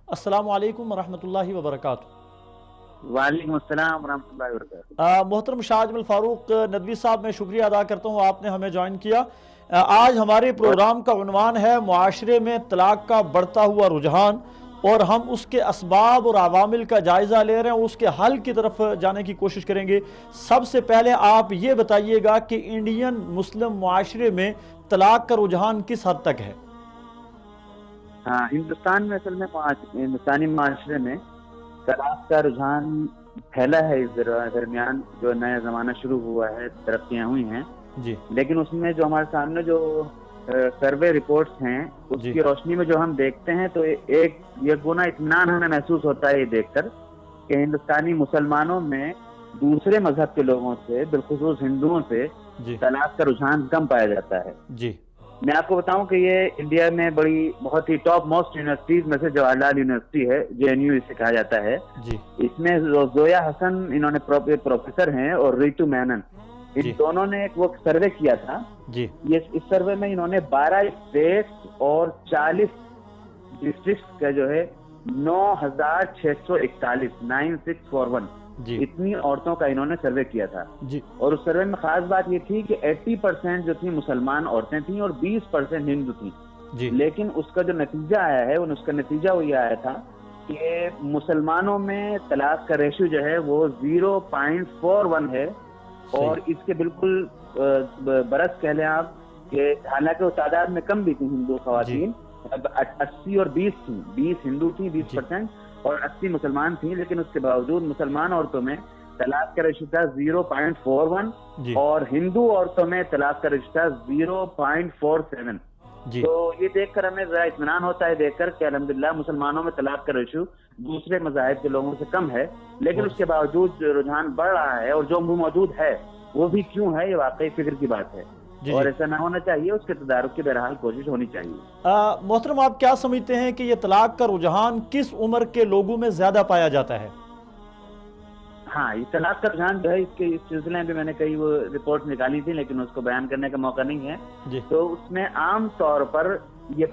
अस्सलामु अलैकुम वरहमतुल्लाहि वबरकातुहू। वालेकुम अस्सलाम वरहमतुल्लाहि वबरकातुहू। मोहतरम शाहजमल फारूक नदवी साहब, मैं शुक्रिया अदा करता हूँ आपने हमें ज्वाइन किया। आज हमारे प्रोग्राम का उन्वान है मुआशरे में तलाक का बढ़ता हुआ रुझान, और हम उसके असबाब और अवामिल का जायज़ा ले रहे हैं, उसके हल की तरफ जाने की कोशिश करेंगे। सबसे पहले आप ये बताइएगा कि इंडियन मुस्लिम मुआशरे में तलाक का रुझान किस हद तक है? हाँ, हिंदुस्तान में असल में हिंदुस्तानी माशरे में तलाक का रुझान फैला है। इस दरमियान जो नया ज़माना शुरू हुआ है, तरक्कियाँ हुई हैं जी, लेकिन उसमें जो हमारे सामने जो सर्वे रिपोर्ट्स हैं उसकी रोशनी में जो हम देखते हैं तो एक ये गुना इत्मीनान हमें महसूस होता है ये देखकर कि हिंदुस्तानी मुसलमानों में दूसरे मजहब के लोगों से, बिलखुसूस हिंदुओं से तलाक का रुझान कम पाया जाता है जी। मैं आपको बताऊं कि ये इंडिया में बहुत ही टॉप मोस्ट यूनिवर्सिटीज में से जवाहरलाल यूनिवर्सिटी है, JNU इसे कहा जाता है जी। इसमें जोया हसन इन्होंने प्रोफेसर हैं और रितु मेनन, इन दोनों ने एक वो सर्वे किया था जी। इस सर्वे में इन्होंने 12 स्टेट्स और 40 डिस्ट्रिक्ट का जो है 9641 इतनी औरतों का इन्होंने सर्वे किया था जी। और उस सर्वे में खास बात ये थी कि 80% जो थी मुसलमान औरतें थी और 20% हिंदू थी जी। लेकिन उसका जो नतीजा आया है उसका नतीजा वो ये आया था कि मुसलमानों में तलाक का रेशियो जो है वो 0.41 है और इसके बिल्कुल बरस कह लें आप कि हालांकि वो तादाद में कम भी थी हिंदू खवातीन, 80 और 20 थी, 20 हिंदू थी 20% और 80 मुसलमान थी, लेकिन उसके बावजूद मुसलमान औरतों में तलाक का रेशियो था 0.41 और हिंदू औरतों में तलाक का रेशियो था 0.47। तो ये देखकर हमें जरा इत्मीनान होता है देखकर कि अल्हम्दुलिल्लाह मुसलमानों में तलाक का रेशियो दूसरे मज़ाहिब के लोगों से कम है, लेकिन उसके बावजूद रुझान बढ़ रहा है और जो मौजूद है वो भी क्यों है, ये वाकई फिक्र की बात है और ऐसा ना होना चाहिए, उसके तदारुक की बहरहाल कोशिश होनी चाहिए। मोहतरम, आप क्या समझते हैं कि ये तलाक का रुझान किस उम्र के लोगों में ज्यादा पाया जाता है? हाँ, ये तलाक का रुझान जो है इस सिलसिले में मैंने कई वो रिपोर्ट निकाली थी लेकिन उसको बयान करने का मौका नहीं है। तो उसमें आम तौर पर ये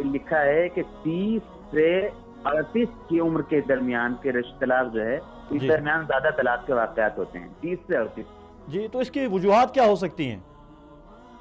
लिखा है कि 30 से 38 की उम्र के दरमियान के तलाक जो है इस दरमियान ज्यादा तलाक के वाकयात होते हैं, 30 से 38। जी, तो इसकी वजूहात क्या हो सकती हैं?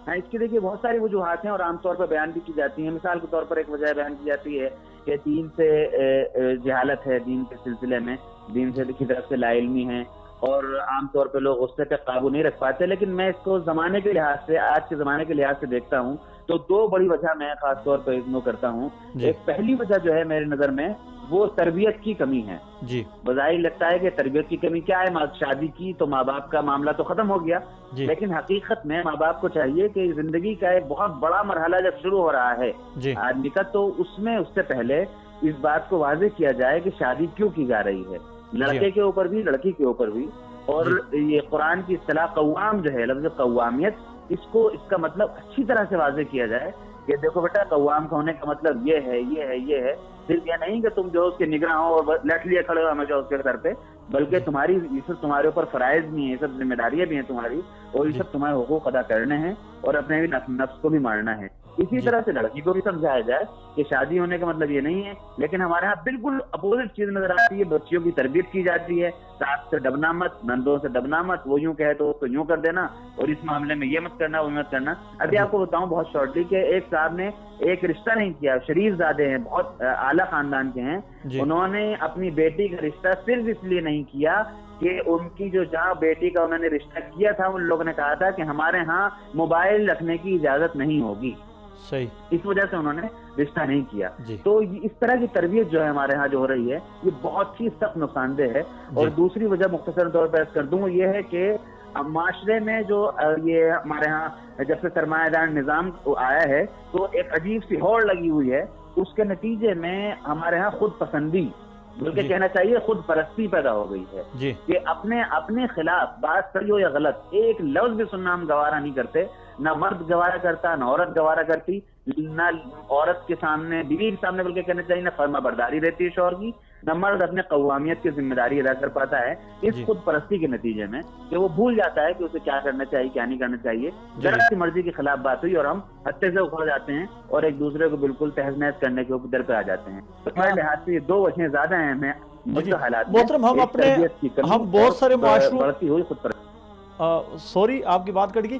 हाँ, इसकी देखिए बहुत सारी वजूहात हैं और आमतौर पर बयान भी की जाती हैं। मिसाल के तौर पर एक वजह बयान की जाती है कि दीन से जहालत है, दीन के सिलसिले में दीन से की तरफ से लाइल्मी है और आमतौर पर लोग गुस्से पे काबू नहीं रख पाते। लेकिन मैं इसको जमाने के लिहाज से, आज के जमाने के लिहाज से देखता हूँ तो दो बड़ी वजह मैं खास तौर पर इग्नोर करता हूँ। एक पहली वजह जो है मेरी नजर में वो तरबियत की कमी है जी। बजाय लगता है कि तरबियत की कमी क्या है, शादी की तो माँ बाप का मामला तो खत्म हो गया, लेकिन हकीकत में माँ बाप को चाहिए कि जिंदगी का एक बहुत बड़ा मरहला जब शुरू हो रहा है आदमी का, तो उसमें उससे पहले इस बात को वाज़ेह किया जाए कि शादी क्यों की जा रही है, लड़के के ऊपर भी लड़की के ऊपर भी। और ये कुरान की इस्तिलाह कव्वाम जो है, लफ्ज़ कव्वामियत, इसका मतलब अच्छी तरह से वाज़ेह किया जाए कि देखो बेटा, कव्वाम का होने का मतलब ये है, ये है, ये है। सिर्फ ये नहीं कि तुम जो उसके निगरान हो और लट लिए खड़े हो हमेशा उसके सर पे, बल्कि तुम्हारी ये सब तुम्हारे ऊपर फराइज भी हैं, ये सब जिम्मेदारियां भी हैं तुम्हारी, और ये सब तुम्हारे हुकूक अदा करने हैं और अपने भी नफ्स को भी मारना है। इसी तरह से लड़की को भी समझाया जाए कि शादी होने का मतलब ये नहीं है। लेकिन हमारे यहाँ बिल्कुल अपोजिट चीज नजर आती है, बच्चियों की तरबियत की जाती है, सास से दबना मत, नंदों से दबना मत, वो यूं कहे तो उसको यूं कर देना और इस मामले में ये मत करना, वो मत करना। अभी आपको बताऊं बहुत शॉर्टली कि एक साहब ने एक रिश्ता नहीं किया, शरीफ ज़ादे हैं, बहुत आला खानदान के हैं, उन्होंने अपनी बेटी का रिश्ता सिर्फ इसलिए नहीं किया कि उनकी जो जहाँ बेटी का उन्होंने रिश्ता किया था उन लोगों ने कहा था कि हमारे यहाँ मोबाइल रखने की इजाजत नहीं होगी, सही, इस वजह से उन्होंने रिश्ता नहीं किया। तो इस तरह की तरबियत जो है हमारे यहाँ जो हो रही है ये बहुत ही सख्त नुकसानदेह है। और दूसरी वजह मुख्तसर तौर पर कर दूं, ये है कि माशरे में जो ये हमारे यहाँ जब से सरमायादार निजाम आया है तो एक अजीब सी होड़ लगी हुई है, उसके नतीजे में हमारे यहाँ खुद पसंदी, बल्कि कहना चाहिए खुद परस्ती पैदा हो गई है कि अपने खिलाफ बात सही हो या गलत एक लफ्ज भी सुनना हम गवारा नहीं करते, ना मर्द गवारा करता ना औरत गवारा करती, ना औरत के सामने बीवी के सामने बल्कि कहना चाहिए ना फर्मा बरदारी रहती है शौहर की, نہ مرد اپنے قوامیت کی ذمہ داری ادا کر پاتا ہے اس خود پرستی کے نتیجے میں، کہ وہ بھول جاتا ہے کہ اسے کیا کرنا چاہیے کیا نہیں کرنا چاہیے. ذرا سی مرضی کے خلاف بات ہوئی اور ہم ہتھے سے اکھڑ جاتے ہیں اور ایک دوسرے کو بالکل تہز نہز کرنے کے اوپر پہ آ جاتے ہیں. تو ہمارے لحاظ سے یہ دو وجہیں زیادہ اہم ہیں حالات میں. محترم ہم بہت سارے معاشروں بڑھتی ہوئی خود پر سوری آپ کی بات کٹ گئی.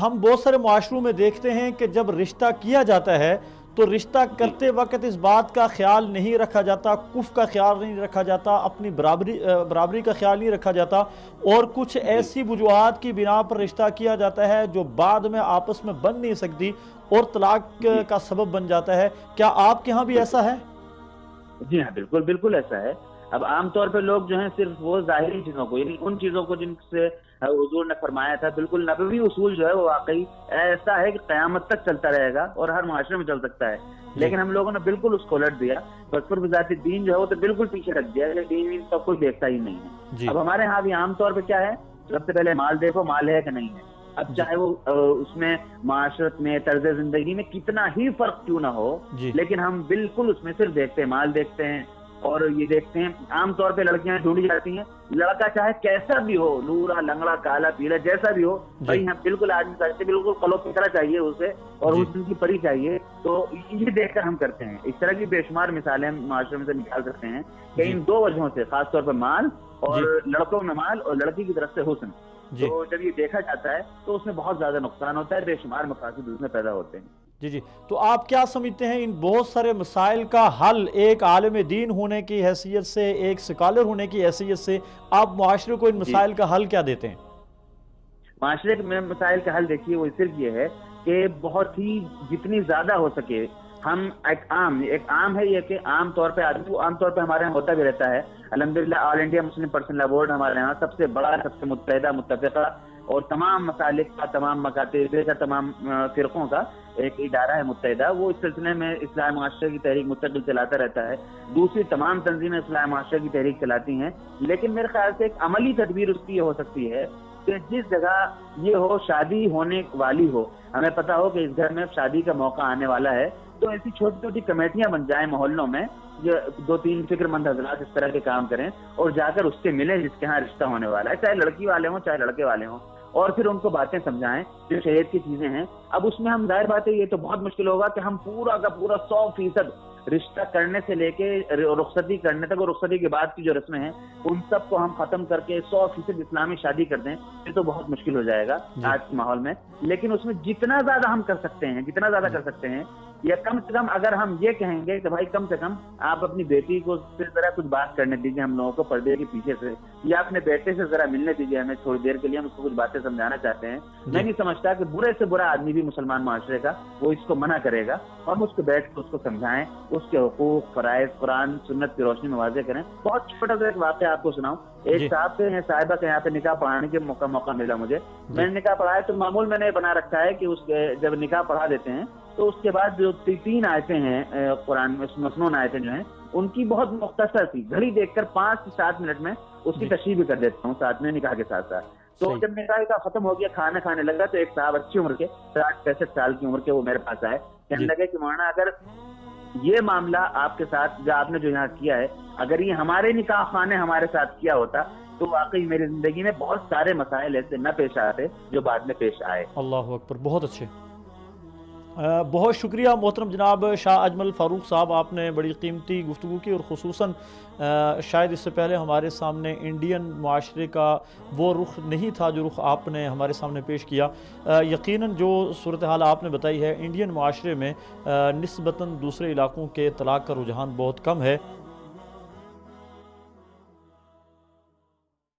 ہم بہت سارے معاشروں میں دیکھتے ہیں کہ جب رشتہ کیا جاتا ہے تو رشتہ کرتے وقت اس بات کا خیال نہیں رکھا جاتا، کف کا خیال نہیں رکھا جاتا، اپنی برابری کا خیال نہیں رکھا جاتا، اور کچھ ایسی وجوہات کی بنا پر رشتہ کیا جاتا ہے جو بعد میں آپس میں بن نہیں سکتی اور طلاق کا سبب بن جاتا ہے. کیا آپ کے ہاں بھی ایسا ہے؟ جی ہاں، بالکل بالکل ایسا ہے. اب عام طور پہ لوگ جو ہیں صرف وہ ظاہری چیزوں کو، یعنی ان چیزوں کو جن سے حضور نے فرمایا تھا، بالکل نبوی اصول جو ہے وہ واقعی ایسا ہے کہ قیامت تک چلتا رہے گا اور ہر معاشرے میں چل سکتا ہے، لیکن ہم لوگوں نے بالکل اس کو الٹ دیا. بذکر بذات دین جو ہے وہ تو بالکل پیچھے رکھ دیا، دین سب کوئی دیکھتا ہی نہیں ہے. اب ہمارے ہاں بھی عام طور پہ کیا ہے، سب سے پہلے مال دیکھو، مال ہے کہ نہیں ہے. اب چاہے وہ اس میں معاشرت میں طرز زندگی میں کتنا ہی فرق کیوں نہ ہو، لیکن ہم بالکل اس میں صرف دیکھتے ہیں، مال دیکھتے ہیں اور یہ دیکھتے ہیں. عام طور پہ لڑکیاں ڈھونڈی جاتی ہیں، لڑکا چاہے کیسا بھی ہو، لورا لنگڑا کالا پیلا جیسا بھی ہو، بھائی ہم بالکل آدمی کرتے بالکل قلو فکرہ چاہیے اسے اور اس کی پری چاہیے. تو یہ دیکھ کر ہم کرتے ہیں. اس طرح کی بے شمار مثالیں معاشرے میں سے نکال سکتے ہیں کہ ان دو وجہوں سے، خاص طور پر مال اور لڑکوں میں مال اور لڑکی کی طرف سے حسن، تو جب یہ دیکھا جاتا ہے تو اس میں بہت زیادہ نقصان ہوتا ہے، بے شمار مقاصد اس میں پیدا ہوتے ہیں. جی تو آپ کیا سمجھتے ہیں ان بہت سارے مسائل کا حل ایک عالم دین ہونے کی حیثیت سے، ایک سکالر ہونے کی حیثیت سے آپ معاشرے کو ان مسائل کا حل کیا دیتے ہیں؟ معاشرے میں مسائل کا حل دیکھیے وہ صرف یہ ہے کہ بہت ہی جتنی زیادہ ہو سکے ہم ایک عام ہے یہ کہ عام طور پہ آدمی عام طور پہ ہمارے یہاں ہوتا بھی رہتا ہے. الحمدللہ آل انڈیا مسلم پرسنل لا بورڈ ہمارے یہاں سب سے بڑا، سب سے متحدہ، متفقہ اور تمام مسالک کا، تمام مکاتب کا، تمام فرقوں کا ایک ادارہ ہے متحدہ. وہ اس سلسلے میں اصلاح معاشرے کی تحریک مستقل چلاتا رہتا ہے. دوسری تمام تنظیمیں اصلاح معاشرے کی تحریک چلاتی ہیں. لیکن میرے خیال سے ایک عملی تدبیر اس کی یہ ہو سکتی ہے کہ جس جگہ یہ ہو، شادی ہونے والی ہو، ہمیں پتا ہو کہ اس گھر میں شادی کا موقع آنے والا ہے، تو ایسی چھوٹی چھوٹی کمیٹیاں بن جائیں محلوں میں، جو 2-3 فکر مند حضرات اس طرح کے کام کریں اور جا کر اس سے ملیں جس کے ہاں رشتہ ہونے والا ہے، چاہے لڑکی والے ہوں چاہے لڑکے والے ہوں، اور پھر ان کو باتیں سمجھائیں جو شریعت کی چیزیں ہیں. اب اس میں ہم ظاہر بات ہے یہ تو بہت مشکل ہوگا کہ ہم پورا کا پورا 100% رشتہ کرنے سے لے کے رخصتی کرنے تک اور رخصتی کے بعد کی جو رسمیں ہیں ان سب کو ہم ختم کر کے 100% اسلامی شادی کر دیں. یہ تو بہت مشکل ہو جائے گا آج کے ماحول میں. لیکن اس میں جتنا زیادہ ہم کر سکتے ہیں یا کم سے کم اگر ہم یہ کہیں گے کہ بھائی کم سے کم آپ اپنی بیٹی کو ذرا کچھ بات کرنے دیجیے ہم لوگوں کو پردے کے پیچھے سے، یا اپنے بیٹے سے ذرا ملنے دیجیے ہمیں تھوڑی دیر کے لیے، ہم اس کو کچھ باتیں سمجھانا چاہتے ہیں. میں نہیں سمجھتا کہ برے سے برا آدمی بھی مسلمان معاشرے کا وہ اس کو منع کرے گا. ہم اس کو بیٹھ کے اس کو سمجھائیں، اس کے حقوق، فرائض، قرآن سنت کی روشنی میں واضح کریں. بہت چھوٹا سا ایک واقعہ آپ کو سناؤں. ایک صاحبہ کے یہاں پہ نکاح پڑھانے کے موقع ملا مجھے. میں نے نکاح پڑھایا تو معمول میں نے بنا رکھا ہے کہ جب نکاح پڑھا دیتے ہیں تو اس کے بعد جو 3 آیتیں ہیں قرآن میں، مسنون آیتیں جو ہیں، ان کی بہت مختصر سی گھڑی دیکھ کر 5 سے 7 منٹ میں اس کی تشریح بھی کر دیتا ہوں ساتھ میں نکاح کے ساتھ ساتھ. تو جب نکاح کا ختم ہو گیا، کھانا کھانے لگا تو ایک صاحب اچھی عمر کے 60-65 سال کی عمر کے وہ میرے پاس آئے. کہنے لگے کہ مولانا اگر یہ معاملہ آپ کے ساتھ جو آپ نے جو یہاں کیا ہے، اگر یہ ہمارے نکاح خانے ہمارے ساتھ کیا ہوتا تو واقعی میری زندگی میں بہت سارے مسائل ایسے نہ پیش آتے جو بعد میں پیش آئے. اللہ اکبر، بہت اچھے. بہت شکریہ محترم جناب شاہ اجمل فاروق صاحب، آپ نے بڑی قیمتی گفتگو کی، اور خصوصاً شاید اس سے پہلے ہمارے سامنے انڈین معاشرے کا وہ رخ نہیں تھا جو رخ آپ نے ہمارے سامنے پیش کیا. یقیناً جو صورتحال آپ نے بتائی ہے، انڈین معاشرے میں نسبتاً دوسرے علاقوں کے طلاق کا رجحان بہت کم ہے.